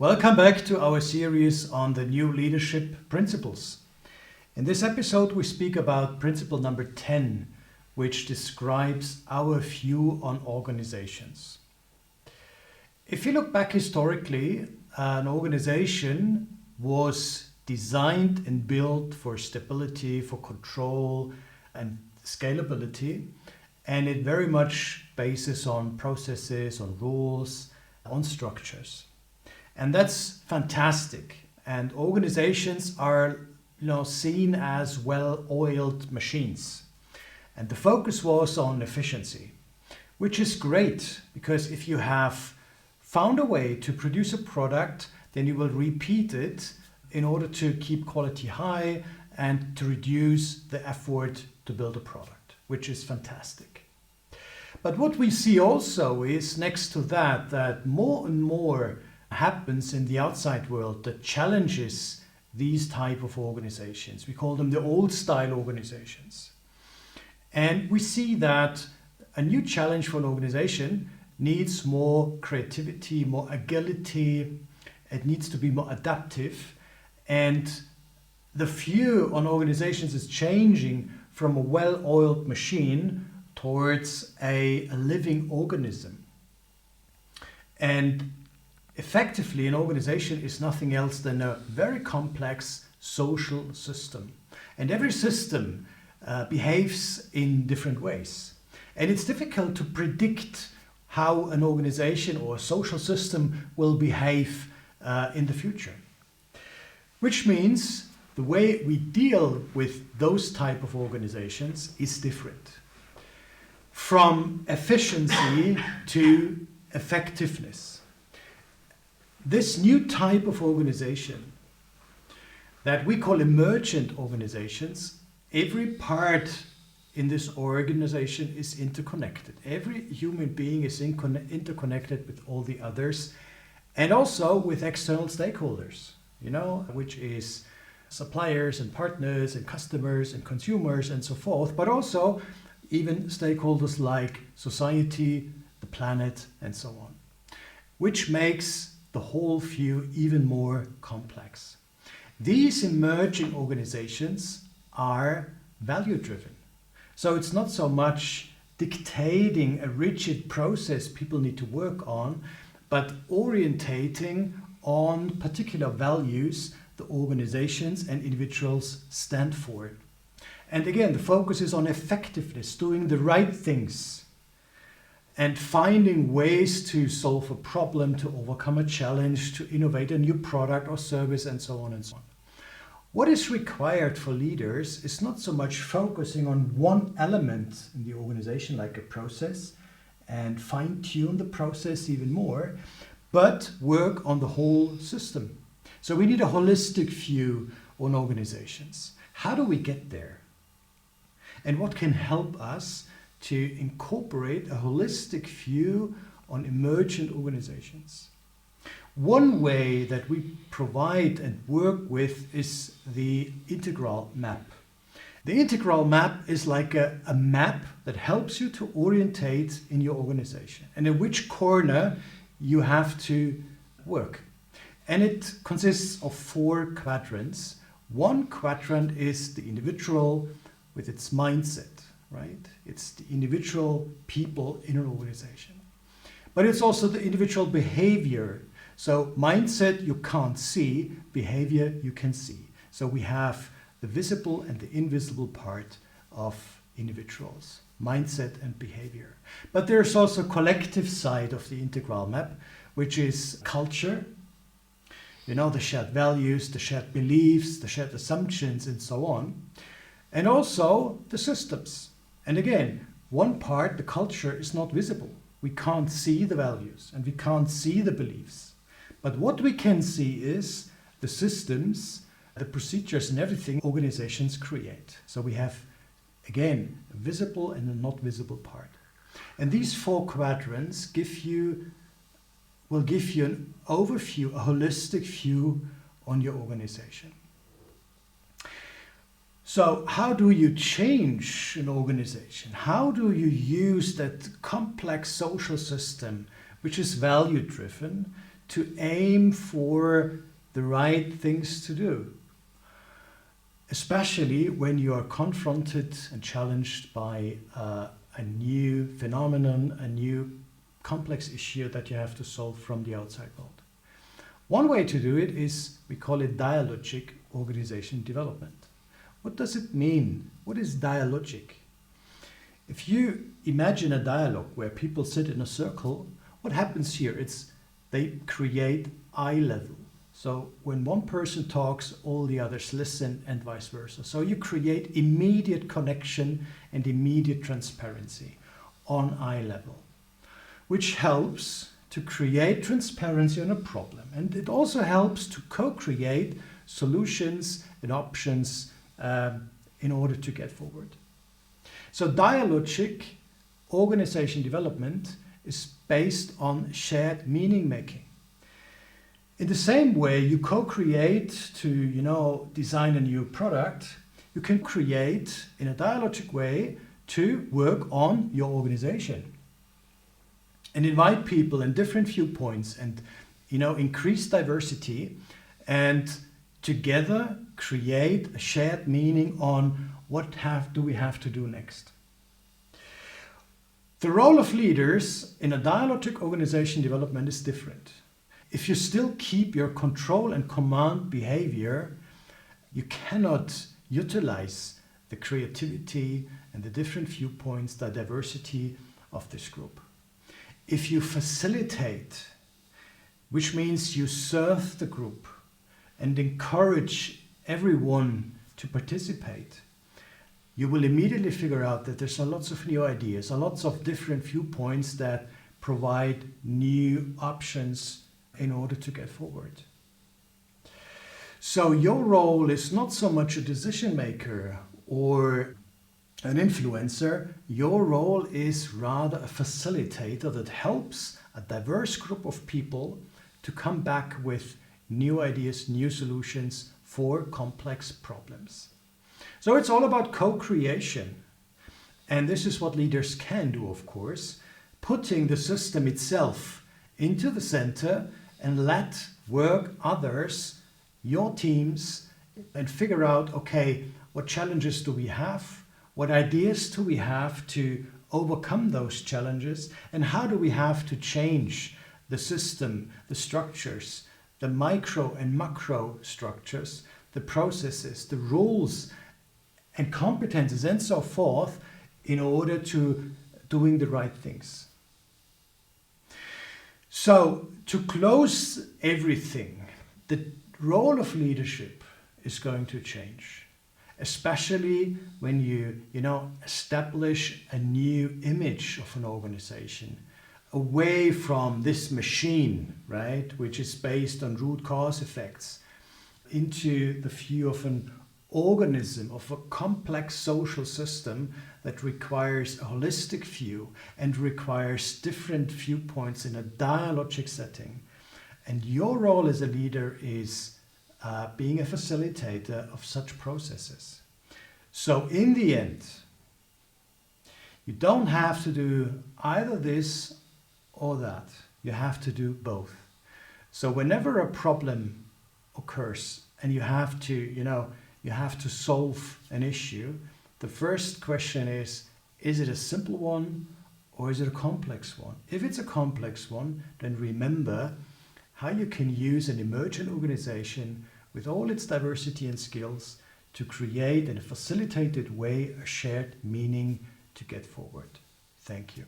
Welcome back to our series on the new leadership principles. In this episode, we speak about principle number 10, which describes our view on organizations. If you look back historically, an organization was designed and built for stability, for control and scalability, and it very much bases on processes, on rules, on structures. And that's fantastic. And organizations are seen as well-oiled machines. And the focus was on efficiency, which is great because if you have found a way to produce a product, then you will repeat it in order to keep quality high and to reduce the effort to build a product, which is fantastic. But what we see also is next to that more and more happens in the outside world that challenges these type of organizations. We call them the old style organizations. And we see that a new challenge for an organization needs more creativity, more agility. It needs to be more adaptive. And the view on organizations is changing from a well-oiled machine towards a living organism. And effectively, an organization is nothing else than a very complex social system. And every system behaves in different ways. And it's difficult to predict how an organization or a social system will behave in the future. Which means the way we deal with those type of organizations is different. From efficiency to effectiveness. This new type of organization that we call emergent organizations, every part in this organization is interconnected. Every human being is interconnected with all the others and also with external stakeholders, which is suppliers and partners and customers and consumers and so forth, but also even stakeholders like society, the planet, and so on, which makes the whole view even more complex. These emerging organizations are value-driven. So it's not so much dictating a rigid process people need to work on, but orientating on particular values the organizations and individuals stand for. And again, the focus is on effectiveness, doing the right things, and finding ways to solve a problem, to overcome a challenge, to innovate a new product or service, and so on and so on. What is required for leaders is not so much focusing on one element in the organization, like a process, and fine-tune the process even more, but work on the whole system. So we need a holistic view on organizations. How do we get there? And what can help us to incorporate a holistic view on emergent organizations? One way that we provide and work with is the integral map. The integral map is like a map that helps you to orientate in your organization and in which corner you have to work. And it consists of 4 quadrants. One quadrant is the individual with its mindset. Right? It's the individual people in an organization. But it's also the individual behavior. So mindset you can't see, behavior you can see. So we have the visible and the invisible part of individuals, mindset and behavior. But there's also a collective side of the integral map, which is culture, the shared values, the shared beliefs, the shared assumptions, and so on. And also the systems. And again, one part, the culture, is not visible. We can't see the values and we can't see the beliefs. But what we can see is the systems, the procedures and everything organizations create. So we have, again, a visible and a not visible part. And these 4 quadrants will give you an overview, a holistic view on your organization. So how do you change an organization? How do you use that complex social system, which is value-driven, to aim for the right things to do, especially when you are confronted and challenged by a new phenomenon, a new complex issue that you have to solve from the outside world. One way to do it is, we call it dialogic organization development. What does it mean? What is dialogic? If you imagine a dialogue where people sit in a circle, what happens here? It's they create eye level. So when one person talks, all the others listen, and vice versa. So you create immediate connection and immediate transparency on eye level, which helps to create transparency on a problem. And it also helps to co-create solutions and options in order to get forward. So dialogic organization development is based on shared meaning making. In the same way you co-create to design a new product, you can create in a dialogic way to work on your organization and invite people and different viewpoints and increase diversity, and together create a shared meaning on what do we have to do next. The role of leaders in a dialogic organization development is different. If you still keep your control and command behavior, you cannot utilize the creativity and the different viewpoints, the diversity of this group. If you facilitate, which means you serve the group and encourage everyone to participate, you will immediately figure out that there's lots of new ideas, lots of different viewpoints that provide new options in order to get forward. So your role is not so much a decision maker or an influencer. Your role is rather a facilitator that helps a diverse group of people to come back with new ideas, new solutions for complex problems. So it's all about co-creation. And this is what leaders can do, of course, putting the system itself into the center and let work others, your teams, and figure out, okay, what challenges do we have? What ideas do we have to overcome those challenges? And how do we have to change the system, the structures, the micro and macro structures, the processes, the rules and competences and so forth in order to doing the right things? So to close everything, the role of leadership is going to change, especially when you establish a new image of an organization away from this machine, right, which is based on root cause effects, into the view of an organism, of a complex social system that requires a holistic view and requires different viewpoints in a dialogic setting. And your role as a leader is being a facilitator of such processes. So in the end, you don't have to do either this or that. You have to do both. So whenever a problem occurs and you have to solve an issue, the first question is it a simple one or is it a complex one? If it's a complex one, then remember how you can use an emergent organization with all its diversity and skills to create in a facilitated way a shared meaning to get forward. Thank you.